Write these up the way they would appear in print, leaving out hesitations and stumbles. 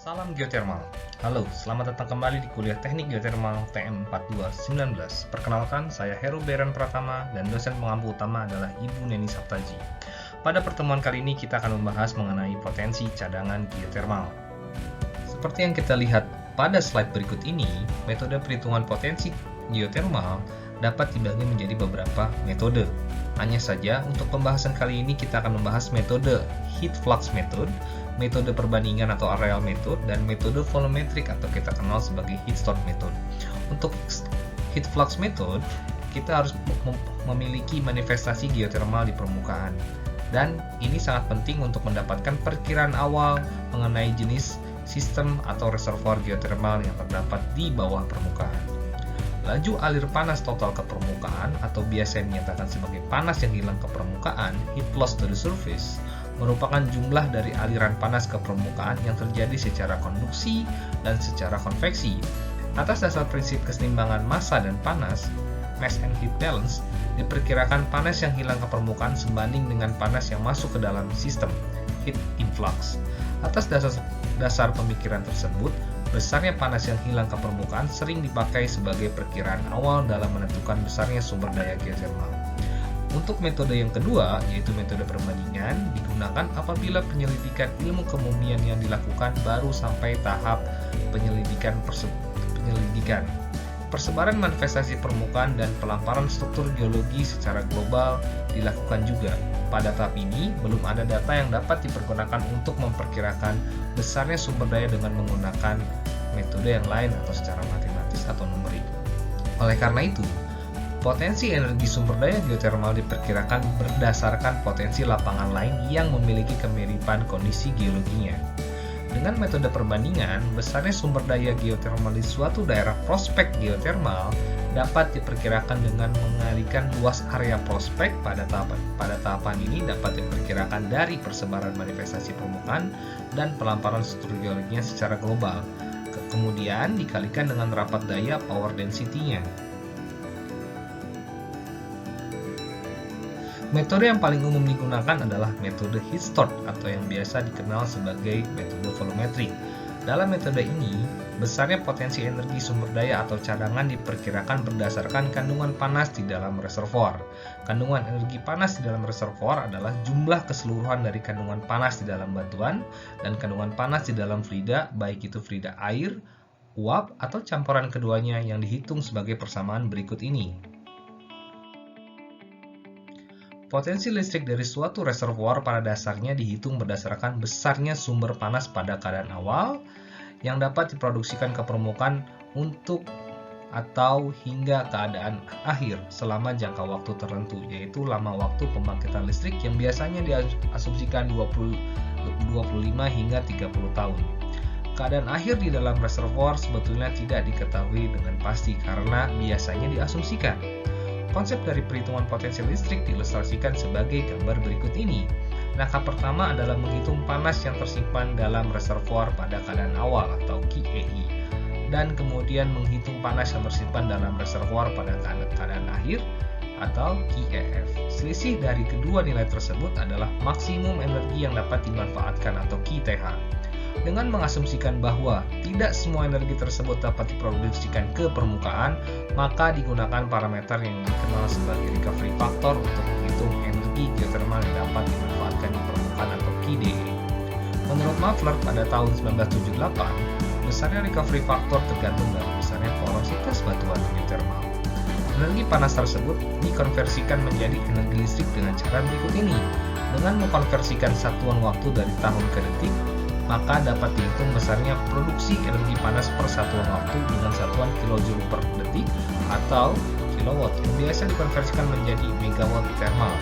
Salam geothermal. Halo, selamat datang kembali di kuliah Teknik Geothermal TM4219. Perkenalkan, saya Heru Beren Pratama dan dosen pengampu utama adalah Ibu Neni Saptaji. Pada pertemuan kali ini kita akan membahas mengenai potensi cadangan geothermal. Seperti yang kita lihat pada slide berikut ini, metode perhitungan potensi geothermal dapat dibagi menjadi beberapa metode. Hanya saja, untuk pembahasan kali ini kita akan membahas metode heat flux method, metode perbandingan atau areal method, dan metode volumetric atau kita kenal sebagai heat storage method. Untuk heat flux method, kita harus memiliki manifestasi geothermal di permukaan. Dan ini sangat penting untuk mendapatkan perkiraan awal mengenai jenis sistem atau reservoir geothermal yang terdapat di bawah permukaan. Laju alir panas total ke permukaan atau biasa dinyatakan sebagai panas yang hilang ke permukaan, heat loss to the surface, merupakan jumlah dari aliran panas ke permukaan yang terjadi secara konduksi dan secara konveksi. Atas dasar prinsip keseimbangan massa dan panas, mass and heat balance, diperkirakan panas yang hilang ke permukaan sebanding dengan panas yang masuk ke dalam sistem, heat influx. Atas dasar pemikiran tersebut, besarnya panas yang hilang ke permukaan sering dipakai sebagai perkiraan awal dalam menentukan besarnya sumber daya geothermal. Untuk metode yang kedua, yaitu metode perbandingan, digunakan apabila penyelidikan ilmu kemumian yang dilakukan baru sampai tahap penyelidikan. Persebaran manifestasi permukaan dan pelamparan struktur geologi secara global dilakukan juga. Pada tahap ini, belum ada data yang dapat dipergunakan untuk memperkirakan besarnya sumber daya dengan menggunakan metode yang lain atau secara matematis atau numerik. Oleh karena itu, potensi energi sumber daya geothermal diperkirakan berdasarkan potensi lapangan lain yang memiliki kemiripan kondisi geologinya. Dengan metode perbandingan, besarnya sumber daya geothermal di suatu daerah prospek geothermal dapat diperkirakan dengan mengalihkan luas area prospek. Pada tahapan ini dapat diperkirakan dari persebaran manifestasi permukaan dan pelamparan struktur geologinya secara global. Kemudian dikalikan dengan rapat daya power density-nya. Metode yang paling umum digunakan adalah metode heat storage atau yang biasa dikenal sebagai metode volumetrik. Dalam metode ini, besarnya potensi energi sumber daya atau cadangan diperkirakan berdasarkan kandungan panas di dalam reservoir. Kandungan energi panas di dalam reservoir adalah jumlah keseluruhan dari kandungan panas di dalam batuan dan kandungan panas di dalam fluida, baik itu fluida air, uap, atau campuran keduanya yang dihitung sebagai persamaan berikut ini. Potensi listrik dari suatu reservoir pada dasarnya dihitung berdasarkan besarnya sumber panas pada keadaan awal yang dapat diproduksikan ke permukaan untuk atau hingga keadaan akhir selama jangka waktu tertentu, yaitu lama waktu pembangkitan listrik yang biasanya diasumsikan 25 hingga 30 tahun. Keadaan akhir di dalam reservoir sebetulnya tidak diketahui dengan pasti karena biasanya diasumsikan. Konsep dari perhitungan potensi listrik diilustrasikan sebagai gambar berikut ini. Langkah pertama adalah menghitung panas yang tersimpan dalam reservoir pada keadaan awal atau KEI, dan kemudian menghitung panas yang tersimpan dalam reservoir pada keadaan akhir atau KEF. Selisih dari kedua nilai tersebut adalah maksimum energi yang dapat dimanfaatkan atau KTH. Dengan mengasumsikan bahwa tidak semua energi tersebut dapat diproduksikan ke permukaan, maka digunakan parameter yang dikenal sebagai recovery factor untuk menghitung energi geothermal yang dapat dimanfaatkan di permukaan atau KDE. Menurut Mafler pada tahun 1978, besarnya recovery factor tergantung dari besarnya porositas batuan geothermal. Energi panas tersebut dikonversikan menjadi energi listrik dengan cara berikut ini. Dengan mengkonversikan satuan waktu dari tahun ke detik, maka dapat dihitung besarnya produksi energi panas per satuan waktu dengan satuan kilojoule per detik atau kilowatt yang biasa dikonversikan menjadi megawatt thermal.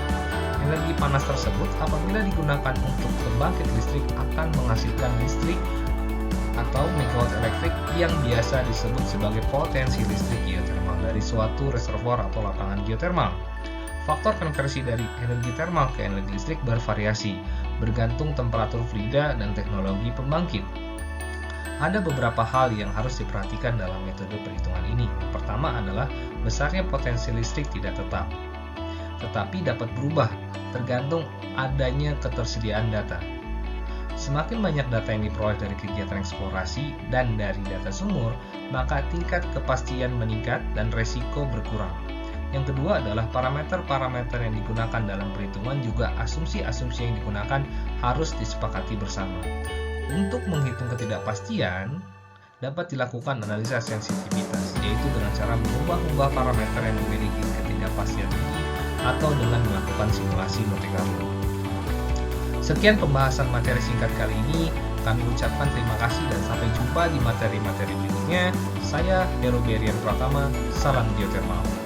Energi panas tersebut apabila digunakan untuk pembangkit listrik akan menghasilkan listrik atau megawatt elektrik yang biasa disebut sebagai potensi listrik geothermal dari suatu reservoir atau lapangan geothermal. Faktor konversi dari energi thermal ke energi listrik bervariasi, bergantung temperatur fluida dan teknologi pembangkit. Ada beberapa hal yang harus diperhatikan dalam metode perhitungan ini. Yang pertama adalah besarnya potensi listrik tidak tetap, tetapi dapat berubah tergantung adanya ketersediaan data. Semakin banyak data yang diperoleh dari kegiatan eksplorasi dan dari data sumur, maka tingkat kepastian meningkat dan resiko berkurang. Yang kedua adalah parameter-parameter yang digunakan dalam perhitungan juga asumsi-asumsi yang digunakan harus disepakati bersama. Untuk menghitung ketidakpastian, dapat dilakukan analisa sensitivitas, yaitu dengan cara mengubah-ubah parameter yang memiliki ketidakpastian tinggi atau dengan melakukan simulasi Monte Carlo. Sekian pembahasan materi singkat kali ini. Kami ucapkan terima kasih dan sampai jumpa di materi-materi berikutnya. Saya Heru Berian Pratama, salam geotermal.